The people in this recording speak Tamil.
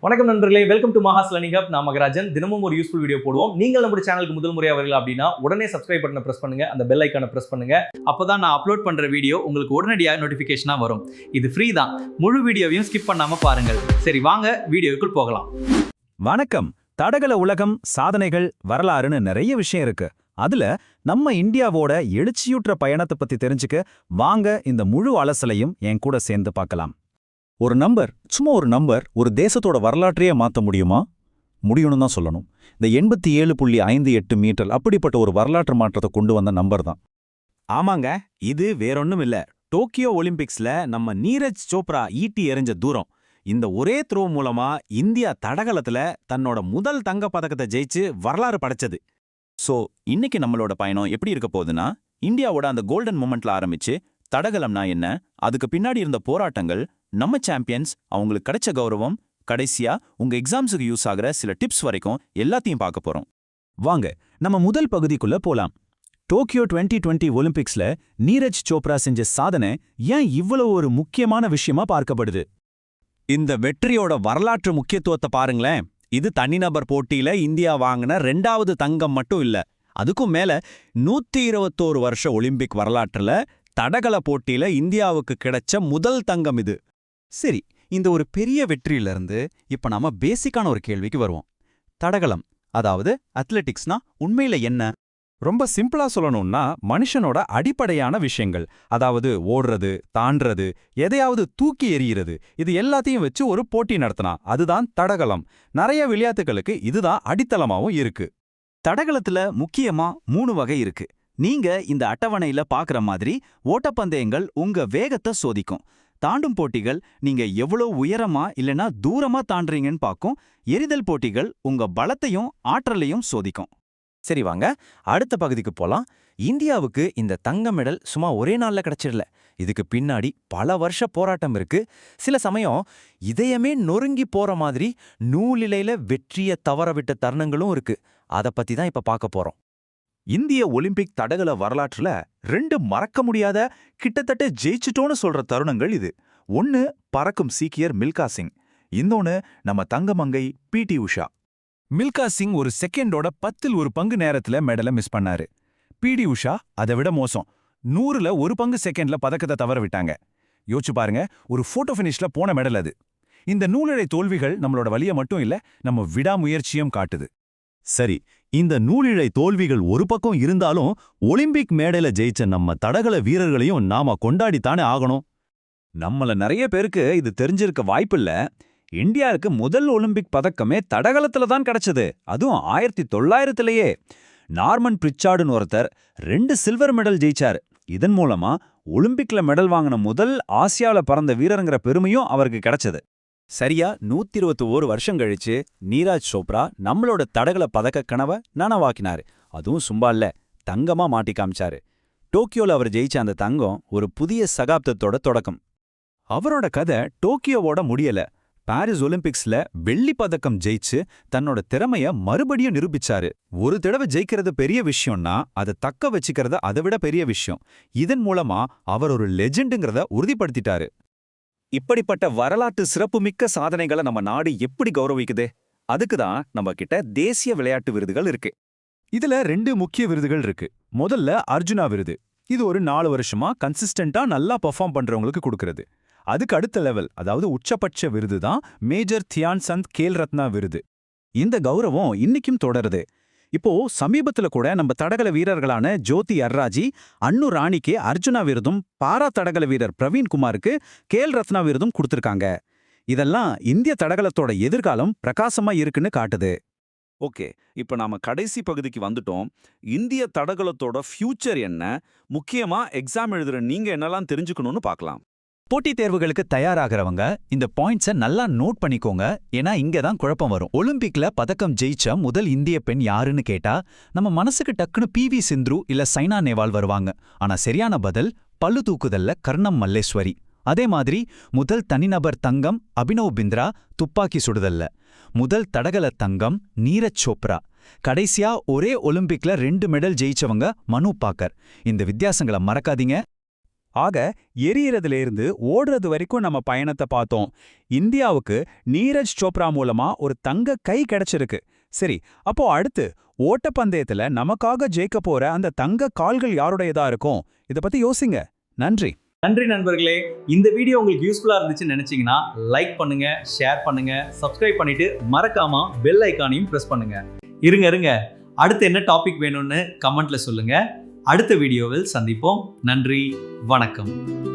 வணக்கம் நண்பர்களே, welcome to Maha's learning hub. நான் மகராஜன். தினமும் ஒரு யூஸ்ஃபுல் வீடியோ போடுவோம். நீங்கள் நம்ம சேனலுக்கு முதல் முறையாக வரீங்க அப்படின்னா உடனே சப்ஸ்கிரைப் பட்டனை பிரஸ் பண்ணுங்க, அந்த பெல் ஐக்கானை பிரஸ் பண்ணுங்க. அப்பதான் நான் அப்லோட் பண்ற வீடியோ உங்களுக்கு உடனடியாக நோட்டிபிகேஷனா வரும். இது ஃப்ரீ தான். முழு வீடியோவையும் ஸ்கிப் பண்ணாம பாருங்கள். சரி, வாங்க வீடியோக்குள் போகலாம். வணக்கம். தடகள உலகம், சாதனைகள், வரலாறுன்னு நிறைய விஷயம் இருக்கு. அதுல நம்ம இந்தியாவோட எழுச்சியுற்ற பயணத்தை பத்தி தெரிஞ்சுக்க வாங்க இந்த முழு அலசலையும் என் கூட சேர்ந்து பார்க்கலாம். ஒரு நம்பர், சும்மா ஒரு நம்பர், ஒரு தேசத்தோட வரலாற்றையே மாற்ற முடியுமா? முடியும்னு தான் சொல்லணும். இந்த 87.58 மீட்டர் அப்படிப்பட்ட ஒரு வரலாற்று மாற்றத்தை கொண்டு வந்த நம்பர் தான். ஆமாங்க, இது வேறொன்னும் இல்ல. டோக்கியோ ஒலிம்பிக்ஸ்ல நம்ம நீரஜ் சோப்ரா ஈட்டி எறிஞ்ச தூரம். இந்த ஒரே த்ரோ மூலமா இந்தியா தடகளத்துல தன்னோட முதல் தங்க பதக்கத்தை ஜெயிச்சு வரலாறு படைச்சது. சோ இன்னைக்கு நம்மளோட பயணம் எப்படி இருக்க போகுதுன்னா, இந்தியாவோட அந்த கோல்டன் மொமெண்ட்ல ஆரம்பிச்சு தடகளம்னா என்ன, அதுக்கு பின்னாடி இருந்த போராட்டங்கள், நம்ம சாம்பியன்ஸ், அவங்களுக்கு கிடைச்ச கௌரவம், கடைசியா உங்க எக்ஸாம்ஸுக்கு யூஸ் ஆகிற சில டிப்ஸ் வரைக்கும் எல்லாத்தையும் பார்க்க போறோம். வாங்க நம்ம முதல் பகுதிக்குள்ள போலாம். டோக்கியோ 2020 ஒலிம்பிக்ஸ்ல நீரஜ் சோப்ரா செஞ்ச சாதனை ஏன் இவ்வளவு ஒரு முக்கியமான விஷயமா பார்க்கப்படுது? இந்த வெற்றியோட வரலாற்று முக்கியத்துவத்தை பாருங்களேன். இது தனிநபர் போட்டியில இந்தியா வாங்கின 2வது தங்கம் மட்டும் இல்ல, அதுக்கும் மேல 121 வருஷ ஒலிம்பிக் வரலாற்றுல தடகள போட்டியில இந்தியாவுக்கு கிடைச்ச முதல் தங்கம் இது. சரி, இந்த ஒரு பெரிய வெற்றியிலிருந்து இப்ப நாம பேசிக்கான ஒரு கேள்விக்கு வருவோம். தடகளம், அதாவது அத்லெட்டிக்ஸ்னா உண்மையில என்ன? ரொம்ப சிம்பிளா சொல்லணும்னா, மனுஷனோட அடிப்படையான விஷயங்கள், அதாவது ஓடுறது, தாண்டறது, எதையாவது தூக்கி எறிகிறது, இது எல்லாத்தையும் வச்சு ஒரு போட்டி நடத்தினா அதுதான் தடகளம். நிறைய விளையாட்டுகளுக்கு இதுதான் அடித்தளமாவும் இருக்கு. தடகளத்துல முக்கியமா 3 வகை இருக்கு. நீங்க இந்த அட்டவணையில பாக்குற மாதிரி ஓட்டப்பந்தயங்கள் உங்க வேகத்தை சோதிக்கும். தாண்டும் போட்டிகள் நீங்க எவ்வளவு உயரமா இல்லனா தூரமா தாண்டுறீங்கன்னு பார்க்கும். எறிதல் போட்டிகள் உங்க பலத்தையும் ஆற்றலையும் சோதிக்கும். சரி, வாங்க அடுத்த பகுதிக்கு போலாம். இந்தியாவுக்கு இந்த தங்க மெடல் சும்மா ஒரே நாள்ல கிடைச்சிடல. இதுக்கு பின்னாடி பல வருஷ போராட்டம் இருக்கு. சில சமயம் இதயமே நொறுங்கி போற மாதிரி நூலிலையில வெற்றிய தவறவிட்ட தருணங்களும் இருக்கு. அதை பத்தி தான் இப்ப பார்க்க போறோம். இந்திய ஒலிம்பிக் தடகள வரலாற்றுல 2 மறக்க முடியாத, கிட்டத்தட்ட ஜெயிச்சிட்டோன்னு சொல்ற தருணங்கள் இது. ஒன்னு பறக்கும் சீக்கியர் மில்கா சிங், இன்னொன்னு நம்ம தங்கமங்கை பிடி உஷா. மில்கா சிங் ஒரு செகண்டோட 10ல் 1 பங்கு நேரத்துல மெடலை மிஸ் பண்ணாரு. பிடி உஷா அதை விட மோசம், 100ல் 1 பங்கு செகண்ட்ல பதக்கத்தை தவற விட்டாங்க. யோசிச்சு பாருங்க, ஒரு போட்டோ ஃபினிஷ்ல போன மெடல் அது. இந்த நூலிழை தோல்விகள் நம்மளோட வலிய மட்டும் இல்ல, நம்ம விடாமுயற்சியும் காட்டுது. சரி, இந்த நூலிழை தோல்விகள் ஒரு பக்கம் இருந்தாலும் ஒலிம்பிக் மேடையில ஜெயிச்ச நம்ம தடகள வீரர்களையும் நாம கொண்டாடித்தானே ஆகணும். நம்மள நிறைய பேருக்கு இது தெரிஞ்சிருக்க வாய்ப்பில்ல. இந்தியாவுக்கு முதல் ஒலிம்பிக் பதக்கமே தடகளத்துல தான் கிடைச்சது, அதுவும் 1900லேயே. நார்மன் பிரிச்சார்டுன்னு ஒருத்தர் 2 சில்வர் மெடல் ஜெயிச்சார். இதன் மூலமா ஒலிம்பிக்ல மெடல் வாங்கின முதல் ஆசியாவில் பறந்த வீரருங்கிற பெருமையும் அவருக்கு கிடைச்சது. சரியா 121 வருஷம் கழிச்சு நீரஜ் சோப்ரா நம்மளோட தடகள பதக்க கனவை நனவாக்கினாரு. அதுவும் சும்மா இல்ல, தங்கமா மாட்டி காமிச்சாரு. டோக்கியோல அவர் ஜெயிச்ச அந்த தங்கம் ஒரு புதிய சகாப்தத்தோட தொடக்கம். அவரோட கதை டோக்கியோவோட முடியல. பாரிஸ் ஒலிம்பிக்ஸ்ல வெள்ளி பதக்கம் ஜெயிச்சு தன்னோட திறமைய மறுபடியும் நிரூபிச்சாரு. ஒரு தடவை ஜெயிக்கிறது பெரிய விஷயம்னா அதை தக்க வச்சுக்கிறது அதை விட பெரிய விஷயம். இதன் மூலமா அவர் ஒரு லெஜெண்டுங்கிறத உறுதிப்படுத்திட்டாரு. இப்படிப்பட்ட வரலாற்று சிறப்புமிக்க சாதனைகளை நம்ம நாடு எப்படி கௌரவிக்குது? அதுக்கு தான் நம்ம கிட்ட தேசிய விளையாட்டு விருதுகள் இருக்கு. இதுல 2 முக்கிய விருதுகள் இருக்கு. முதல்ல அர்ஜுனா விருது. இது ஒரு 4 வருஷமா கன்சிஸ்டன்டா நல்லா பெர்ஃபார்ம் பண்றவங்களுக்கு கொடுக்கறது. அதுக்கு அடுத்த லெவல், அதாவது உச்சபட்ச விருது தான் மேஜர் தியான் சந்த் கேல் ரத்னா விருது. இந்த கௌரவம் இன்னைக்கும் தொடருது. இப்போ சமீபத்துல கூட நம்ம தடகள வீரர்களான ஜோதி அர்ராஜி, அன்னு ராணிக்கு அர்ஜுனா விருதும், பாரா தடகள வீரர் பிரவீன் குமாருக்கு கேல் ரத்னா விருதும் கொடுத்திருக்காங்க. இதெல்லாம் இந்திய தடகளத்தோட எதிர்காலம் பிரகாசமா இருக்குன்னு காட்டுது. ஓகே, இப்போ நாம கடைசி பகுதிக்கு வந்துட்டோம். இந்திய தடகளத்தோட ஃபியூச்சர் என்ன, முக்கியமா எக்ஸாம் எழுதுற நீங்க என்னெல்லாம் தெரிஞ்சுக்கணும்னு பார்க்கலாம். போட்டித் தேர்வுகளுக்கு தயாராகிறவங்க இந்த பாயிண்ட்ஸை நல்லா நோட் பண்ணிக்கோங்க. ஏன்னா இங்க தான் குழப்பம் வரும். ஒலிம்பிக்ல பதக்கம் ஜெயிச்ச முதல் இந்திய பெண் யாருன்னு கேட்டா நம்ம மனசுக்கு டக்குன்னு PV சிந்து இல்ல சைனா நேவால் வருவாங்க. ஆனா சரியான பதில் பளு தூக்குதல்ல கர்ணம் மல்லேஸ்வரி. அதே மாதிரி முதல் தனிநபர் தங்கம் அபினவ் பிந்த்ரா துப்பாக்கி சுடுதல்ல. முதல் தடகள தங்கம் நீரஜ் சோப்ரா. கடைசியா ஒரே ஒலிம்பிக்ல 2 மெடல் ஜெயிச்சவங்க மனு பாக்கர். இந்த வித்தியாசங்களை மறக்காதீங்க. ஆக எரியறதுல இருந்து ஓடுறது வரைக்கும் நம்ம பயணத்தை பார்த்தோம். இந்தியாவுக்கு நீரஜ் சோப்ரா மூலமா ஒரு தங்க கை கிடைச்சிருக்கு. சரி, அப்போ அடுத்து ஓட்டப்பந்தயத்துல நமக்காக ஜெயிக்க போற அந்த தங்க கால்கள் யாருடையதா இருக்கும்? இத பத்தி யோசிங்க. நன்றி. நன்றி நண்பர்களே. இந்த வீடியோ உங்களுக்கு யூஸ்ஃபுல்லா இருந்துச்சுன்னு நினைச்சீங்கன்னா லைக் பண்ணுங்க, ஷேர் பண்ணுங்க, சப்ஸ்கிரைப் பண்ணிட்டு மறக்காம பெல் ஐகானையும் பிரஸ் பண்ணுங்க. இருங்க அடுத்து என்ன டாபிக் வேணும்னு கமெண்ட்ல சொல்லுங்க. அடுத்த வீடியோவில் சந்திப்போம். நன்றி, வணக்கம்.